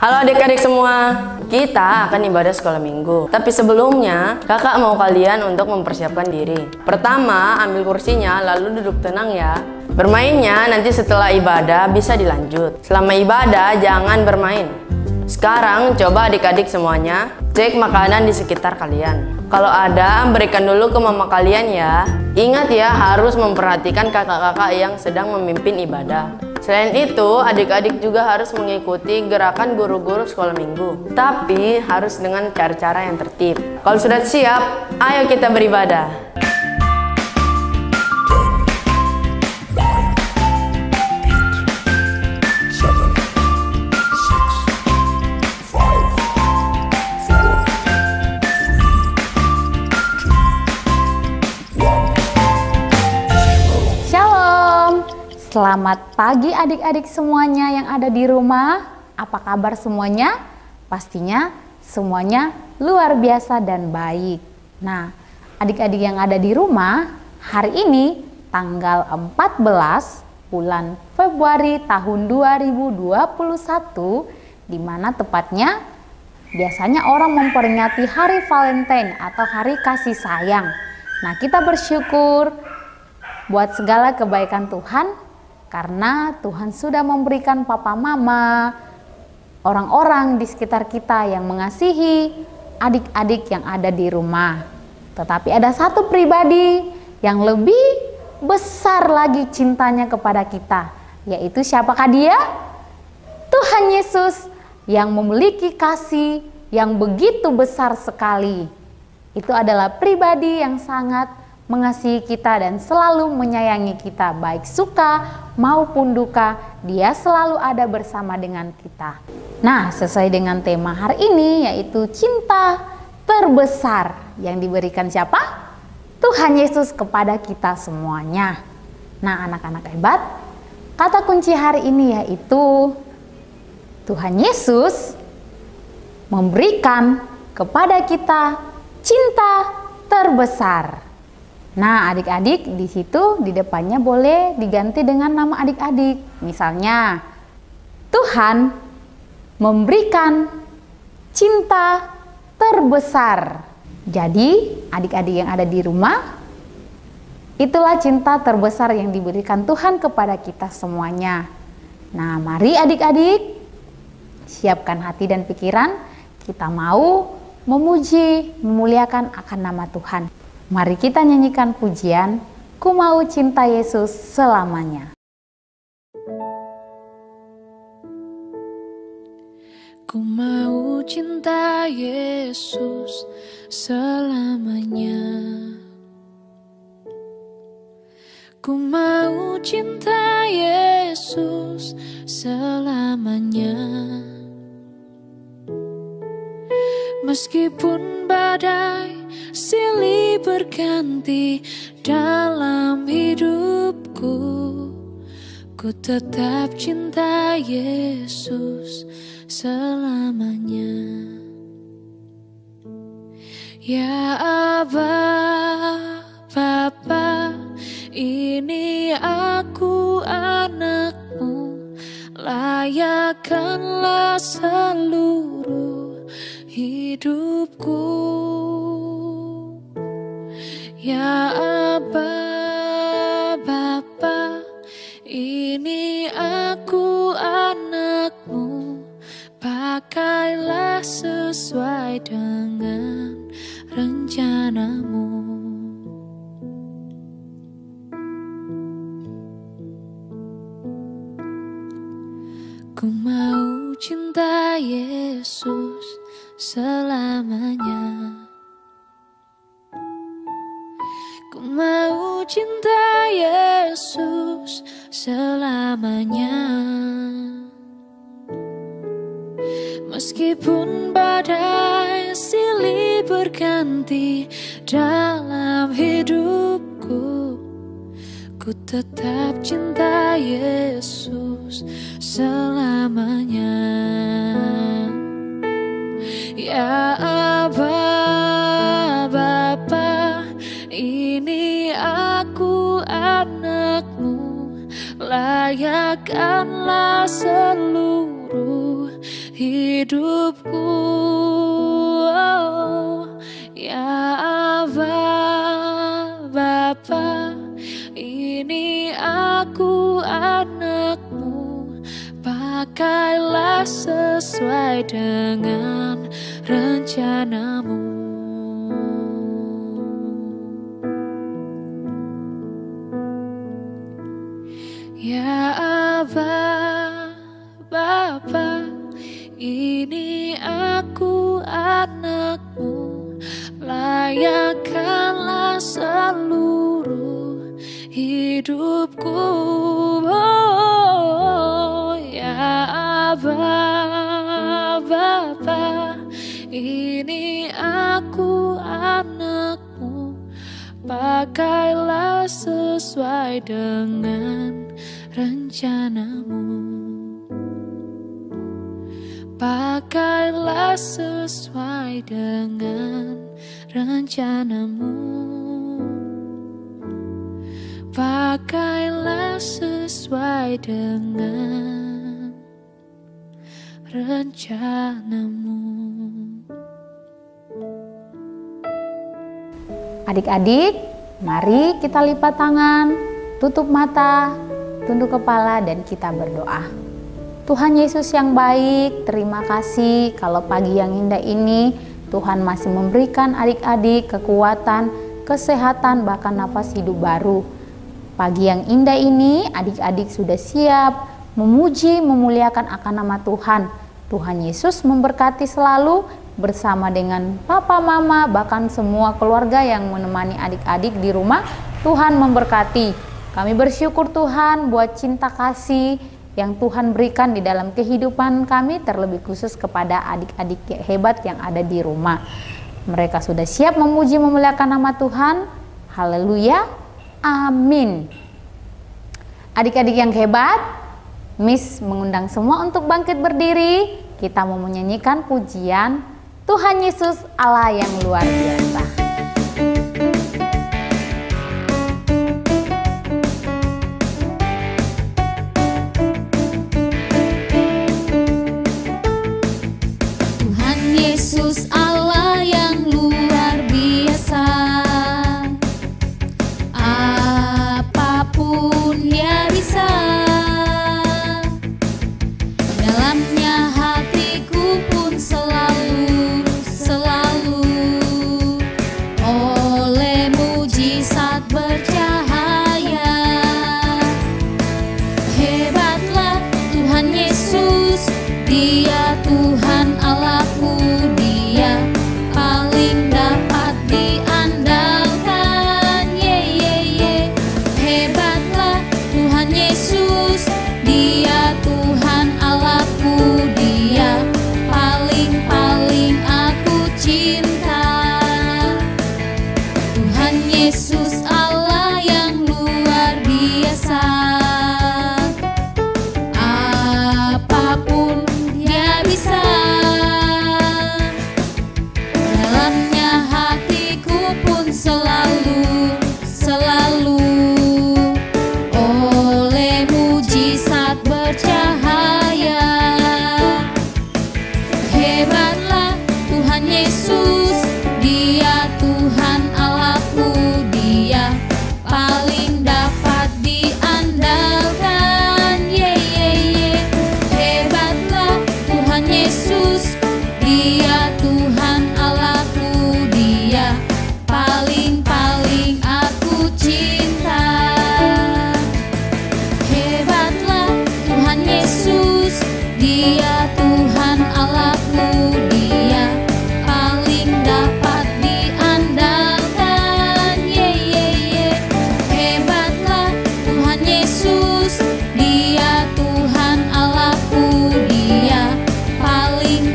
Halo adik-adik semua, kita akan ibadah sekolah minggu. Tapi sebelumnya, kakak mau kalian untuk mempersiapkan diri. Pertama, ambil kursinya, lalu duduk tenang ya. Bermainnya nanti setelah ibadah bisa dilanjut. Selama ibadah, jangan bermain. Sekarang, coba adik-adik semuanya, cek makanan di sekitar kalian. Kalau ada, berikan dulu ke mama kalian ya. Ingat ya, harus memperhatikan kakak-kakak yang sedang memimpin ibadah. Selain itu, adik-adik juga harus mengikuti gerakan guru-guru sekolah minggu. Tapi harus dengan cara-cara yang tertib. Kalau sudah siap, ayo kita beribadah. Selamat pagi adik-adik semuanya yang ada di rumah. Apa kabar semuanya? Pastinya semuanya luar biasa dan baik. Nah, adik-adik yang ada di rumah, hari ini tanggal 14 bulan Februari tahun 2021, di mana tepatnya biasanya orang memperingati Hari Valentine atau Hari Kasih Sayang. Nah, kita bersyukur buat segala kebaikan Tuhan, karena Tuhan sudah memberikan papa mama, orang-orang di sekitar kita yang mengasihi adik-adik yang ada di rumah. Tetapi ada satu pribadi yang lebih besar lagi cintanya kepada kita, yaitu siapakah dia? Tuhan Yesus yang memiliki kasih yang begitu besar sekali. Itu adalah pribadi yang sangat mengasihi kita dan selalu menyayangi kita, baik suka maupun duka, dia selalu ada bersama dengan kita. Nah, sesuai dengan tema hari ini, yaitu cinta terbesar yang diberikan siapa? Tuhan Yesus kepada kita semuanya. Nah, anak-anak hebat, kata kunci hari ini yaitu Tuhan Yesus memberikan kepada kita cinta terbesar. Nah, adik-adik di situ di depannya boleh diganti dengan nama adik-adik. Misalnya, Tuhan memberikan cinta terbesar. Jadi, adik-adik yang ada di rumah, itulah cinta terbesar yang diberikan Tuhan kepada kita semuanya. Nah, mari adik-adik siapkan hati dan pikiran, kita mau memuji, memuliakan akan nama Tuhan. Mari kita nyanyikan pujian, Ku Mau Cinta Yesus Selamanya. Ku mau cinta Yesus selamanya. Ku mau cinta Yesus selamanya. Meskipun badai silih berganti dalam hidupku, ku tetap cinta Yesus selamanya. Ya Aba, Bapa, ini aku anakmu, layakkanlah seluruh hidupku. Ya Aba, Bapa, ini aku anakmu, pakailah sesuai dengan rencanamu. Ku mau cinta Yesus selamanya. Ku mau cinta Yesus selamanya. Meskipun badai silih berganti dalam hidupku, ku tetap cinta Yesus selamanya. Ya Aba, Bapa, ini aku anakmu, layakkanlah seluruh hidupku. Oh, ya Allah Bapa, ini aku anakmu, pakailah sesuai dengan rencanamu. Ya Aba Bapa, ini aku anakmu, layakkanlah seluruh hidupku. Oh, ya Aba Bapa, ini aku anakmu, pakailah sesuai dengan rencanamu. Pakailah sesuai dengan rencanamu. Pakailah sesuai dengan rencanamu. Adik-adik, mari kita lipat tangan, tutup mata, tunduk kepala, dan kita berdoa. Tuhan Yesus yang baik, terima kasih kalau pagi yang indah ini Tuhan masih memberikan adik-adik kekuatan, kesehatan, bahkan nafas hidup baru. Pagi yang indah ini adik-adik sudah siap memuji, memuliakan akan nama Tuhan. Tuhan Yesus memberkati selalu bersama dengan papa, mama, bahkan semua keluarga yang menemani adik-adik di rumah. Tuhan memberkati. Kami bersyukur Tuhan buat cinta kasih yang Tuhan berikan di dalam kehidupan kami, terlebih khusus kepada adik-adik hebat yang ada di rumah. Mereka sudah siap memuji memuliakan nama Tuhan. Haleluya, amin. Adik-adik yang hebat, Miss mengundang semua untuk bangkit berdiri. Kita mau menyanyikan pujian Tuhan Yesus Allah yang luar biasa. Yesus Allah yang luar biasa, apapun Dia bisa. Dalamnya hatiku pun selalu oleh mujizat bercahaya. Hebatlah Tuhan Yesus, Dia Tuhan Allahku, Dia paling dapat diandalkan. Hebatlah Tuhan Yesus, Dia Tuhan Allahku, Dia paling aku cinta. Tuhan Yesus Allah yang luar biasa, apapun Dia bisa. Dalamnya hatiku pun selalu oleh mujizat bercahaya. Hebatlah Tuhan Yesus, Dia Tuhan Allahku, Dia paling dapat diandalkan. Hebatlah Tuhan Yesus, Dia Tuhan Allahku, Dia paling aku cinta. Hebatlah Tuhan Yesus, Dia Tuhan Allahku, Dia paling dapat diandalkan. Hebatlah Tuhan Yesus, Dia Tuhan Allahku, Dia paling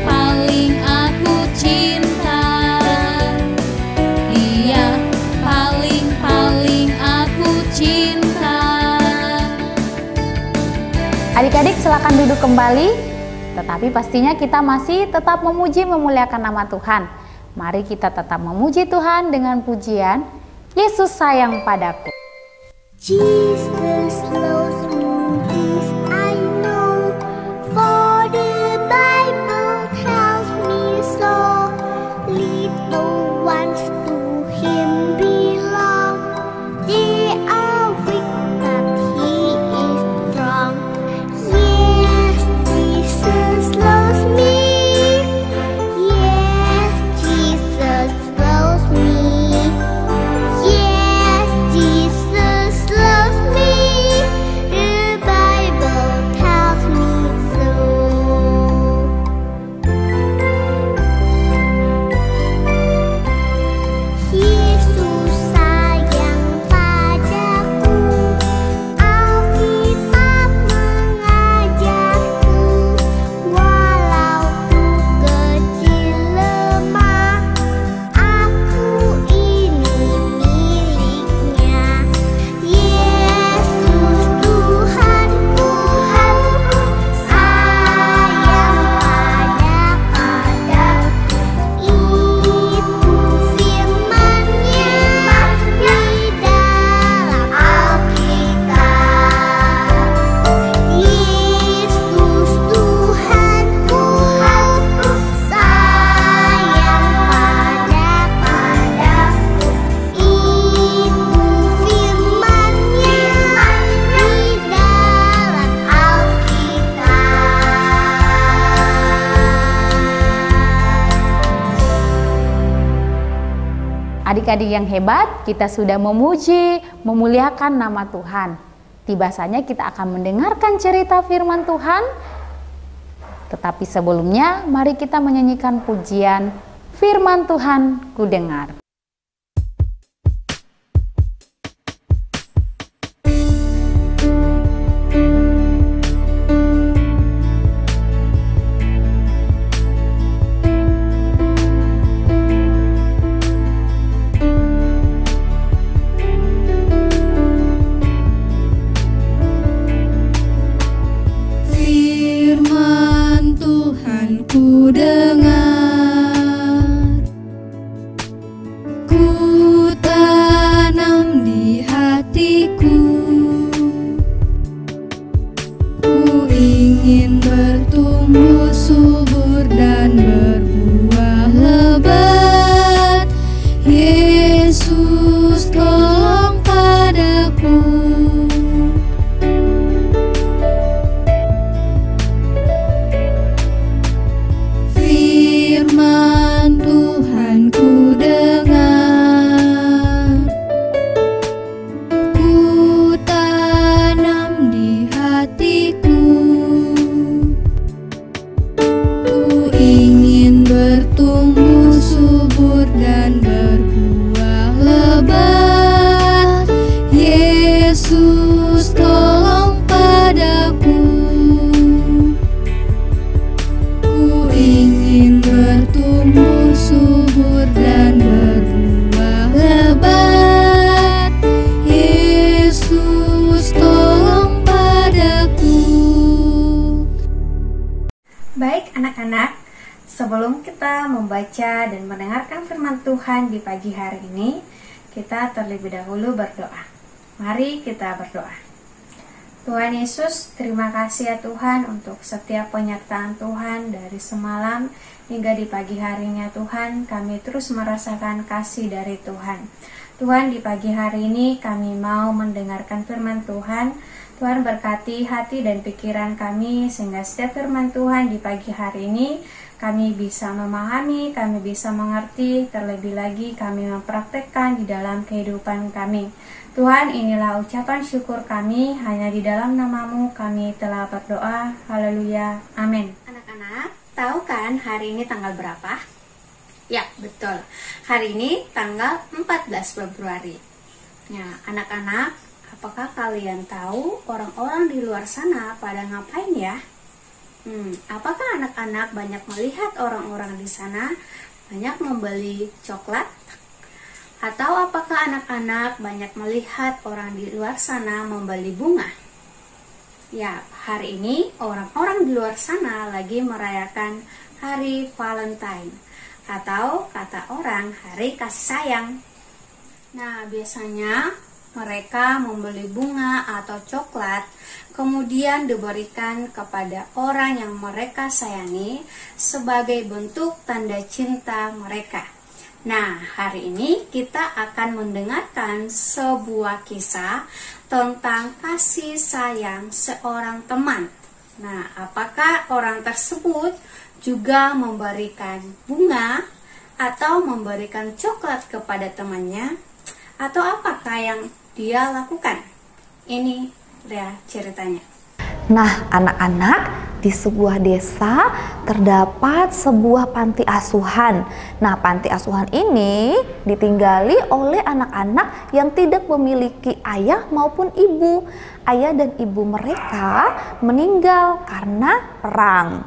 aku cinta. Dia paling aku cinta. Adik-adik silakan duduk kembali, tetapi pastinya kita masih tetap memuji memuliakan nama Tuhan. Mari kita tetap memuji Tuhan dengan pujian Yesus sayang padaku. Jesus loves me, this I know, for the Bible adik-adik yang hebat, kita sudah memuji, memuliakan nama Tuhan. Tiba saatnya kita akan mendengarkan cerita firman Tuhan. Tetapi sebelumnya, mari kita menyanyikan pujian firman Tuhan ku dengar. Ku dengar, ku tanam di hatiku, ku ingin bertumbuh subur dan berbuah lebat. Yesus, tolong padaku. Firman Tuhan ku dengar, ku tanam di hatiku, ku ingin bertumbuh subur dan berbuah lebat. Yesus, tolong padaku. Bertumbuh subur dan berbuah lebat. Yesus, tolong padaku. Baik anak-anak, sebelum kita membaca dan mendengarkan firman Tuhan di pagi hari ini, kita terlebih dahulu berdoa. Mari kita berdoa. Tuhan Yesus, terima kasih ya Tuhan untuk setiap penyertaan Tuhan dari semalam hingga di pagi harinya Tuhan. Kami terus merasakan kasih dari Tuhan. Tuhan, di pagi hari ini kami mau mendengarkan firman Tuhan. Tuhan berkati hati dan pikiran kami sehingga setiap firman Tuhan di pagi hari ini kami bisa memahami, kami bisa mengerti, terlebih lagi kami mempraktekkan di dalam kehidupan kami. Tuhan, inilah ucapan syukur kami, hanya di dalam nama-Mu kami telah berdoa. Haleluya. Amin. Anak-anak, tahu kan hari ini tanggal berapa? Ya, betul. Hari ini tanggal 14 Februari. Ya, anak-anak, apakah kalian tahu orang-orang di luar sana pada ngapain ya? Apakah anak-anak banyak melihat orang-orang di sana banyak membeli coklat? Atau apakah anak-anak banyak melihat orang di luar sana membeli bunga? Ya, hari ini orang-orang di luar sana lagi merayakan Hari Valentine, atau kata orang Hari Kasih Sayang. Nah, biasanya mereka membeli bunga atau coklat, kemudian diberikan kepada orang yang mereka sayangi sebagai bentuk tanda cinta mereka. Nah, hari ini kita akan mendengarkan sebuah kisah tentang kasih sayang seorang teman. Nah, apakah orang tersebut juga memberikan bunga atau memberikan coklat kepada temannya? Atau apakah yang dia lakukan? Ini dia ceritanya. Nah, anak-anak, di sebuah desa terdapat sebuah panti asuhan. Nah, panti asuhan ini ditinggali oleh anak-anak yang tidak memiliki ayah maupun ibu. Ayah dan ibu mereka meninggal karena perang.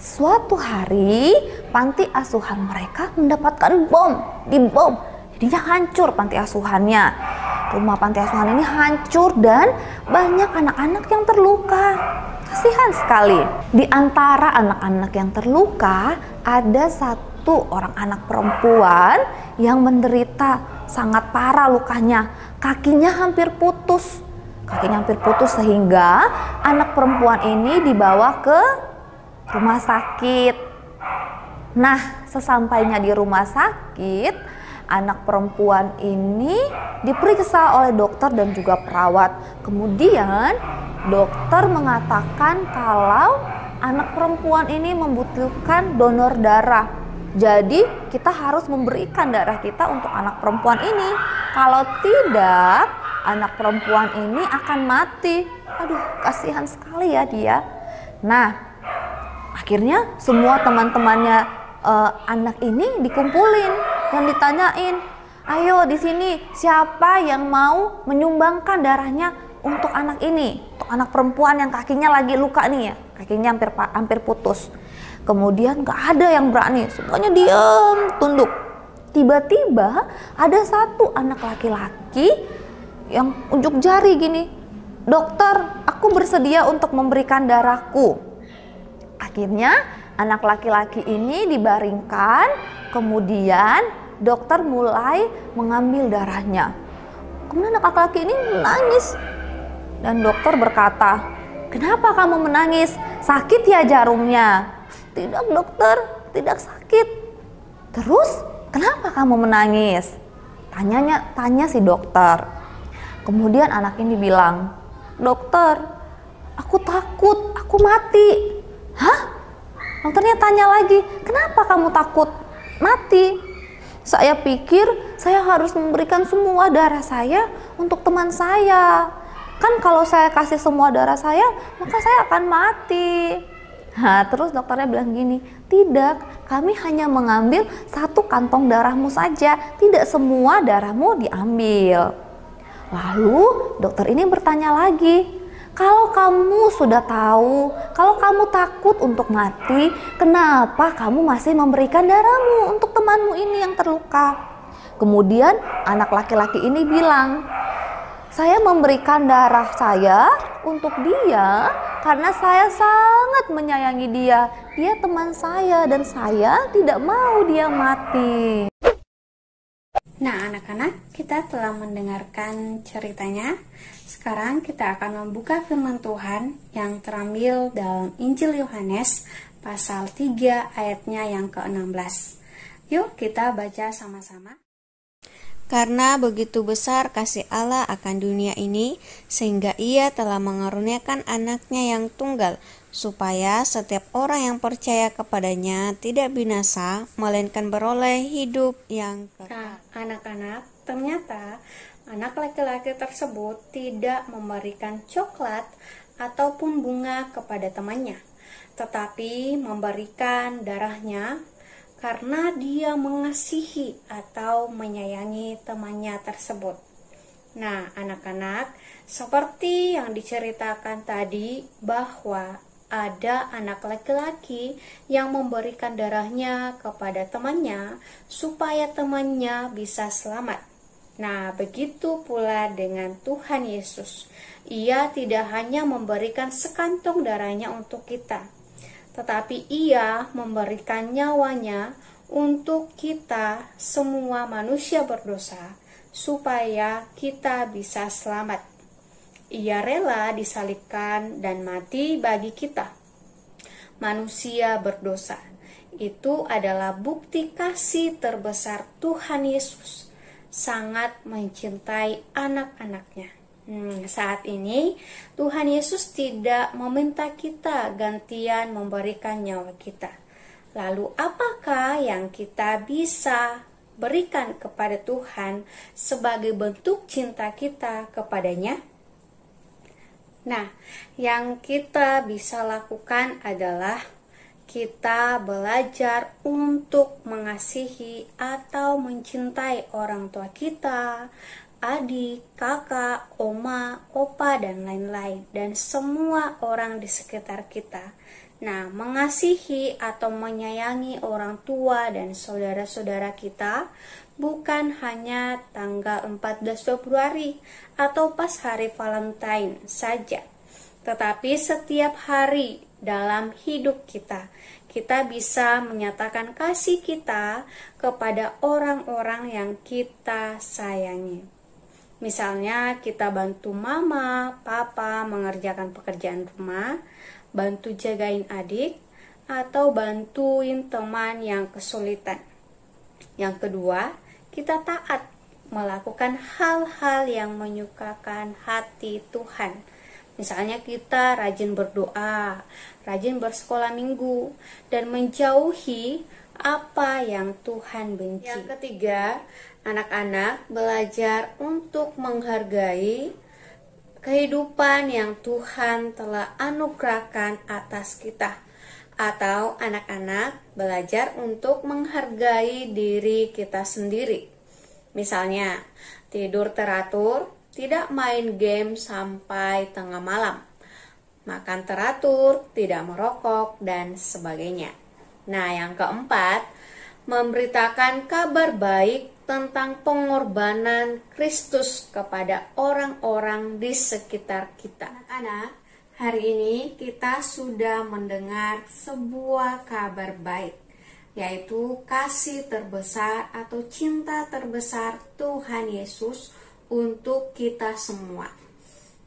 Suatu hari, panti asuhan mereka mendapatkan dibom. Jadinya hancur panti asuhannya. Rumah panti asuhan ini hancur dan banyak anak-anak yang terluka. Kasihan sekali. Di antara anak-anak yang terluka, ada satu orang anak perempuan yang menderita sangat parah lukanya. Kakinya hampir putus. Sehingga anak perempuan ini dibawa ke rumah sakit. Nah, sesampainya di rumah sakit, anak perempuan ini diperiksa oleh dokter dan juga perawat. Kemudian dokter mengatakan kalau anak perempuan ini membutuhkan donor darah. Jadi kita harus memberikan darah kita untuk anak perempuan ini. Kalau tidak, anak perempuan ini akan mati. Aduh, kasihan sekali ya dia. Nah, akhirnya semua teman-temannya anak ini dikumpulin dan ditanyain, ayo di sini siapa yang mau menyumbangkan darahnya untuk anak ini, untuk anak perempuan yang kakinya lagi luka nih ya, kakinya hampir putus. Kemudian gak ada yang berani, semuanya diam, tunduk. Tiba-tiba ada satu anak laki-laki yang unjuk jari gini, dokter, aku bersedia untuk memberikan darahku. Akhirnya anak laki-laki ini dibaringkan, kemudian dokter mulai mengambil darahnya. Kemudian anak laki-laki ini menangis. Dan dokter berkata, kenapa kamu menangis? Sakit ya jarumnya? Tidak dokter, tidak sakit. Terus kenapa kamu menangis? Tanya si dokter. Kemudian anak ini bilang, dokter, aku takut, aku mati. Hah? Dokternya tanya lagi, kenapa kamu takut mati? Saya pikir saya harus memberikan semua darah saya untuk teman saya. Kan kalau saya kasih semua darah saya, maka saya akan mati. Nah, terus dokternya bilang gini, tidak, kami hanya mengambil satu kantong darahmu saja, tidak semua darahmu diambil. Lalu dokter ini bertanya lagi, kalau kamu sudah tahu, kalau kamu takut untuk mati, kenapa kamu masih memberikan darahmu untuk temanmu ini yang terluka? Kemudian anak laki-laki ini bilang, saya memberikan darah saya untuk dia karena saya sangat menyayangi dia. Dia teman saya dan saya tidak mau dia mati. Nah, anak-anak, kita telah mendengarkan ceritanya. Sekarang kita akan membuka firman Tuhan yang terambil dalam Injil Yohanes pasal 3 ayatnya yang ke-16. Yuk kita baca sama-sama. Karena begitu besar kasih Allah akan dunia ini, sehingga Ia telah mengaruniakan anaknya yang tunggal, supaya setiap orang yang percaya kepadanya tidak binasa, melainkan beroleh hidup yang kekal. Nah, anak-anak, ternyata anak laki-laki tersebut tidak memberikan coklat ataupun bunga kepada temannya, tetapi memberikan darahnya karena dia mengasihi atau menyayangi temannya tersebut. Nah, anak-anak, seperti yang diceritakan tadi bahwa ada anak laki-laki yang memberikan darahnya kepada temannya supaya temannya bisa selamat. Nah, begitu pula dengan Tuhan Yesus. Ia tidak hanya memberikan sekantong darahnya untuk kita, tetapi Ia memberikan nyawanya untuk kita semua manusia berdosa, supaya kita bisa selamat. Ia rela disalibkan dan mati bagi kita, manusia berdosa. Itu adalah bukti kasih terbesar Tuhan Yesus, sangat mencintai anak-anaknya. Saat ini Tuhan Yesus tidak meminta kita gantian memberikan nyawa kita. Lalu apakah yang kita bisa berikan kepada Tuhan sebagai bentuk cinta kita kepadanya? Nah, yang kita bisa lakukan adalah kita belajar untuk mengasihi atau mencintai orang tua kita, adik, kakak, oma, opa, dan lain-lain, dan semua orang di sekitar kita. Nah, mengasihi atau menyayangi orang tua dan saudara-saudara kita bukan hanya tanggal 14 Februari atau pas hari Valentine saja, tetapi setiap hari dalam hidup kita. Kita bisa menyatakan kasih kita kepada orang-orang yang kita sayangi. Misalnya kita bantu mama, papa mengerjakan pekerjaan rumah, bantu jagain adik, atau bantuin teman yang kesulitan. Yang kedua, kita taat melakukan hal-hal yang menyukakan hati Tuhan. Misalnya kita rajin berdoa, rajin bersekolah minggu, dan menjauhi apa yang Tuhan benci. Yang ketiga, anak-anak belajar untuk menghargai kehidupan yang Tuhan telah anugerahkan atas kita. Atau anak-anak belajar untuk menghargai diri kita sendiri. Misalnya, tidur teratur, tidak main game sampai tengah malam, makan teratur, tidak merokok, dan sebagainya. Nah, yang keempat, memberitakan kabar baik tentang pengorbanan Kristus kepada orang-orang di sekitar kita. Anak-anak, hari ini kita sudah mendengar sebuah kabar baik, yaitu kasih terbesar atau cinta terbesar Tuhan Yesus untuk kita semua.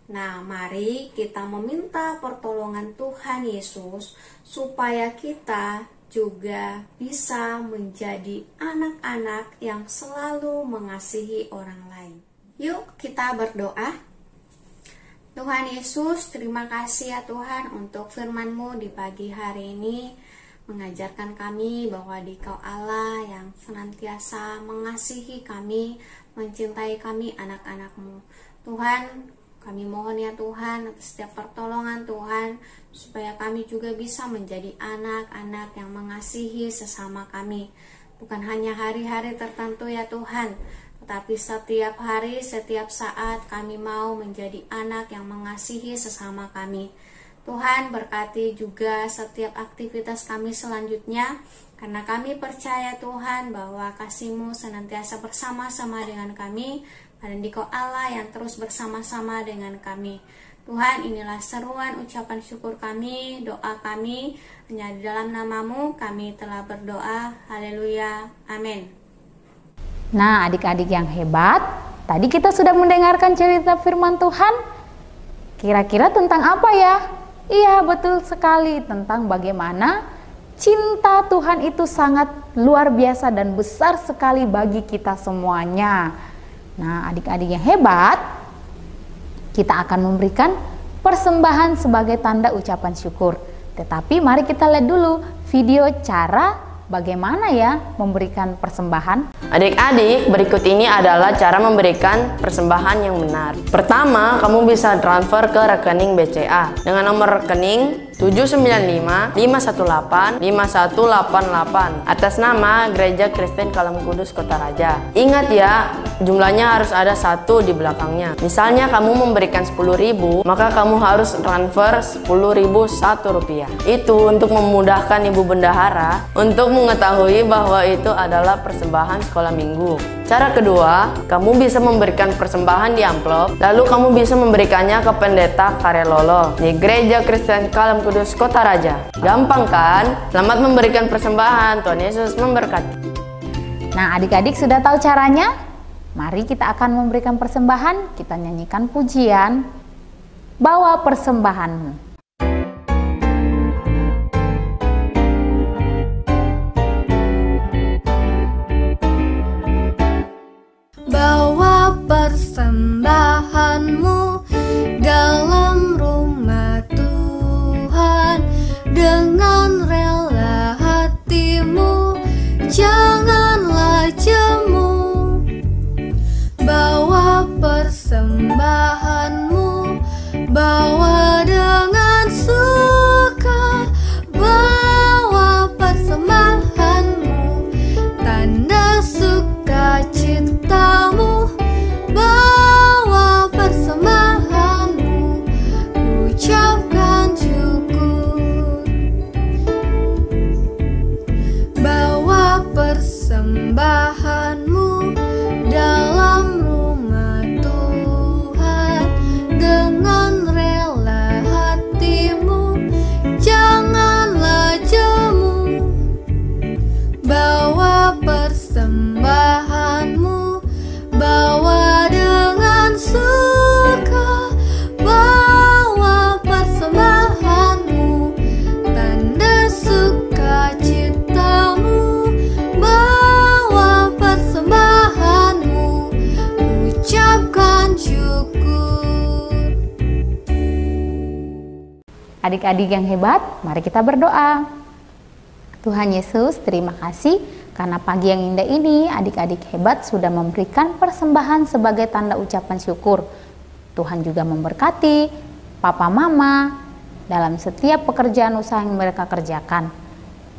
Nah, mari kita meminta pertolongan Tuhan Yesus supaya kita juga bisa menjadi anak-anak yang selalu mengasihi orang lain. Yuk kita berdoa. Tuhan Yesus, terima kasih ya Tuhan untuk firman-Mu di pagi hari ini, mengajarkan kami bahwa Dikau Allah yang senantiasa mengasihi kami, mencintai kami anak-anak-Mu. Tuhan, kami mohon ya Tuhan atas setiap pertolongan Tuhan, supaya kami juga bisa menjadi anak-anak yang mengasihi sesama kami. Bukan hanya hari-hari tertentu ya Tuhan, tetapi setiap hari, setiap saat kami mau menjadi anak yang mengasihi sesama kami. Tuhan berkati juga setiap aktivitas kami selanjutnya, karena kami percaya Tuhan bahwa kasih-Mu senantiasa bersama-sama dengan kami, dan Dikau Allah yang terus bersama-sama dengan kami. Tuhan, inilah seruan ucapan syukur kami, doa kami, hanya di dalam nama-Mu kami telah berdoa. Haleluya, amin. Nah, adik-adik yang hebat, tadi kita sudah mendengarkan cerita firman Tuhan. Kira-kira tentang apa ya? Iya, betul sekali, tentang bagaimana cinta Tuhan itu sangat luar biasa dan besar sekali bagi kita semuanya. Nah, adik-adik yang hebat, kita akan memberikan persembahan sebagai tanda ucapan syukur. Tetapi mari kita lihat dulu video cara bagaimana ya memberikan persembahan. Adik-adik, berikut ini adalah cara memberikan persembahan yang benar. Pertama, kamu bisa transfer ke rekening BCA dengan nomor rekening 795-518-5188 atas nama Gereja Kristen Kalam Kudus Kota Raja. Ingat ya, jumlahnya harus ada 1 di belakangnya. Misalnya kamu memberikan 10.000, maka kamu harus transfer 10.001 rupiah. Itu untuk memudahkan Ibu Bendahara untuk mengetahui bahwa itu adalah persembahan sekolah minggu. Cara kedua, kamu bisa memberikan persembahan di amplop, lalu kamu bisa memberikannya ke pendeta Karelolo di Gereja Kristen Kalam Kudus Kota Raja. Gampang kan? Selamat memberikan persembahan. Tuhan Yesus memberkati. Nah, adik-adik sudah tahu caranya? Mari kita akan memberikan persembahan. Kita nyanyikan pujian Bawa Persembahanmu. Bawa persembahanmu dalam rumah Tuhan dengan rela hatimu, janganlah jemu. Bawa persembahanmu, bawa dengan suka, bawa persembahanmu, tanda sukacitamu, bawa persembahanmu, ucapkan syukur. Bawa persembahanmu dalam rumah Tuhan dengan rela hatimu, janganlah jemu. Bawa persembahanmu, bawa dengan suka, bawa persembahanmu, tanda sukacitamu, bawa persembahanmu, ucapkan syukur. Adik-adik yang hebat, mari kita berdoa. Tuhan Yesus, terima kasih karena pagi yang indah ini adik-adik hebat sudah memberikan persembahan sebagai tanda ucapan syukur. Tuhan juga memberkati papa mama dalam setiap pekerjaan usaha yang mereka kerjakan.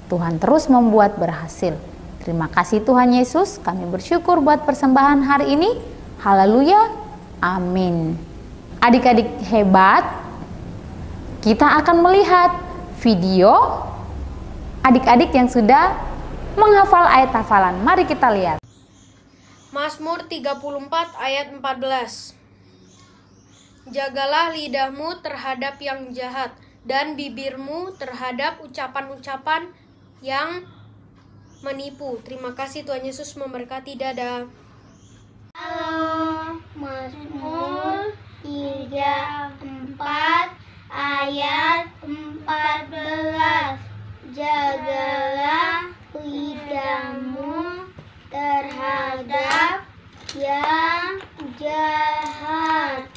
Tuhan terus membuat berhasil. Terima kasih Tuhan Yesus, kami bersyukur buat persembahan hari ini. Haleluya, amin. Adik-adik hebat, kita akan melihat video adik-adik yang sudah menghafal ayat hafalan. Mari kita lihat. Mazmur 34 ayat 14. Jagalah lidahmu terhadap yang jahat dan bibirmu terhadap ucapan-ucapan yang menipu. Terima kasih, Tuhan Yesus memberkati. Dadah. Halo, Mazmur 34 ayat 14. Jagalah lidahmu terhadap yang jahat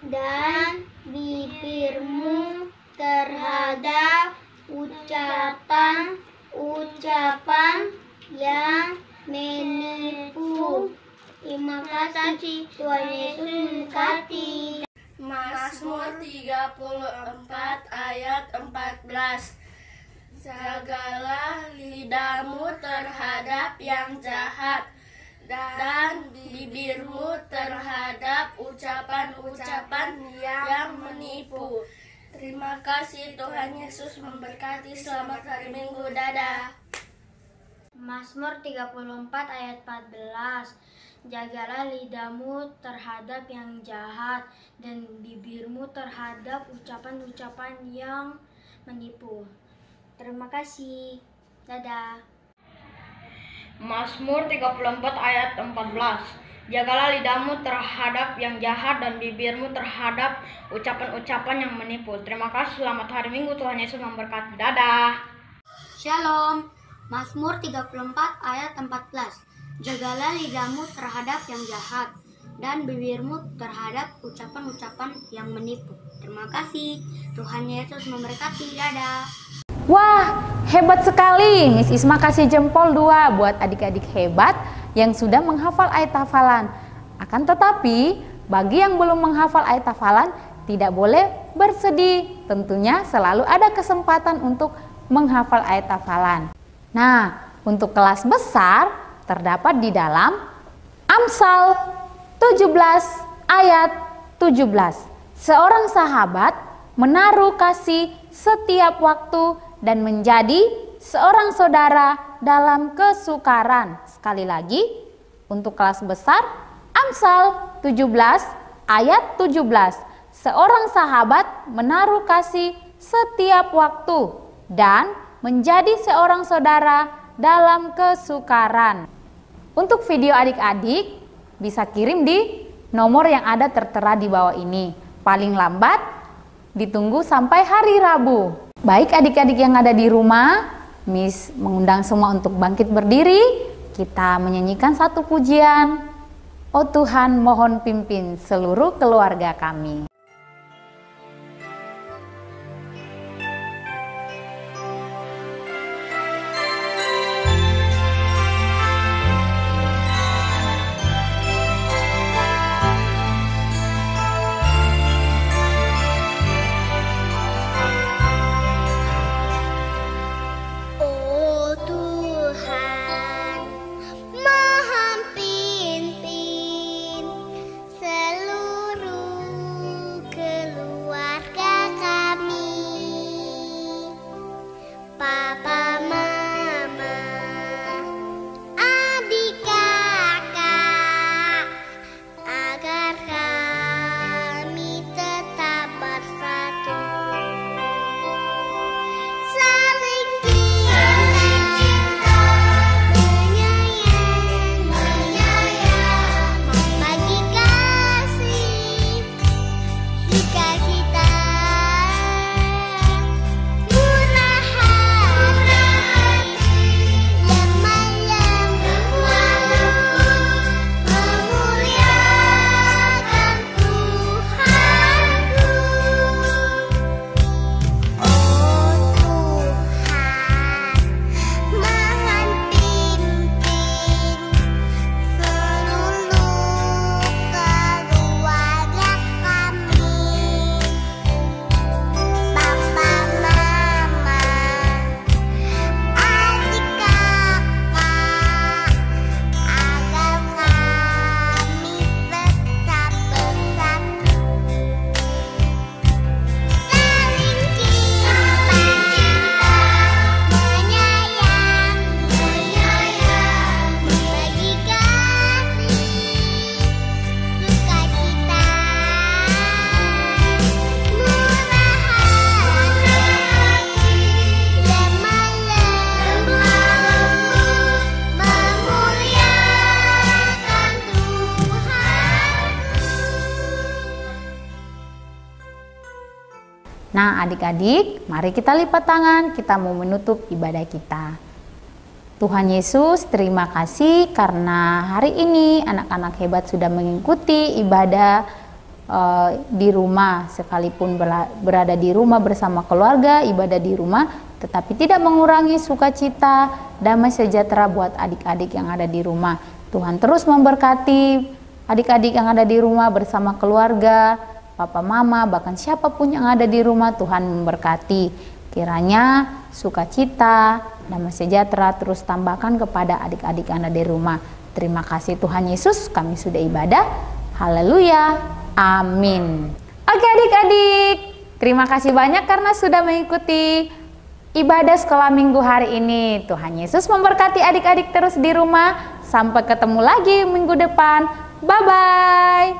dan bibirmu terhadap ucapan-ucapan yang menipu. Terima kasih, Tuhan Yesus memberkati. Mazmur 34 ayat 14. Jagalah lidahmu terhadap yang jahat dan bibirmu terhadap ucapan-ucapan yang menipu. Terima kasih, Tuhan Yesus memberkati. Selamat hari Minggu. Dadah. Mazmur 34 ayat 14. Jagalah lidahmu terhadap yang jahat dan bibirmu terhadap ucapan-ucapan yang menipu. Terima kasih. Dadah. Mazmur 34 ayat 14. Jagalah lidahmu terhadap yang jahat dan bibirmu terhadap ucapan-ucapan yang menipu. Terima kasih. Selamat hari Minggu. Tuhan Yesus memberkati. Dadah. Shalom. Mazmur 34 ayat 14. Jagalah lidahmu terhadap yang jahat dan bibirmu terhadap ucapan-ucapan yang menipu. Terima kasih. Tuhan Yesus memberkati. Dadah. Wah, hebat sekali. Miss Isma kasih jempol 2 buat adik-adik hebat yang sudah menghafal ayat hafalan. Akan tetapi, bagi yang belum menghafal ayat hafalan, tidak boleh bersedih. Tentunya selalu ada kesempatan untuk menghafal ayat hafalan. Nah, untuk kelas besar terdapat di dalam Amsal 17 ayat 17. Seorang sahabat menaruh kasih setiap waktu dan menjadi seorang saudara dalam kesukaran. Sekali lagi, untuk kelas besar, Amsal 17 ayat 17. Seorang sahabat menaruh kasih setiap waktu dan menjadi seorang saudara dalam kesukaran. Untuk video adik-adik bisa kirim di nomor yang ada tertera di bawah ini. Paling lambat ditunggu sampai hari Rabu. Baik adik-adik yang ada di rumah, Miss mengundang semua untuk bangkit berdiri. Kita menyanyikan satu pujian. Oh Tuhan, mohon pimpin seluruh keluarga kami. Oh Tuhan, mohon pimpin seluruh Nah, adik-adik, mari kita lipat tangan, kita mau menutup ibadah kita. Tuhan Yesus, terima kasih karena hari ini anak-anak hebat sudah mengikuti ibadah di rumah, sekalipun berada di rumah bersama keluarga, ibadah di rumah, tetapi tidak mengurangi sukacita, damai sejahtera buat adik-adik yang ada di rumah. Tuhan terus memberkati adik-adik yang ada di rumah bersama keluarga, papa mama, bahkan siapapun yang ada di rumah. Tuhan memberkati. Kiranya sukacita, damai sejahtera terus tambahkan kepada adik-adik yang ada di rumah. Terima kasih Tuhan Yesus, kami sudah ibadah. Haleluya. Amin. Oke adik-adik, terima kasih banyak karena sudah mengikuti ibadah sekolah minggu hari ini. Tuhan Yesus memberkati adik-adik terus di rumah. Sampai ketemu lagi minggu depan. Bye-bye.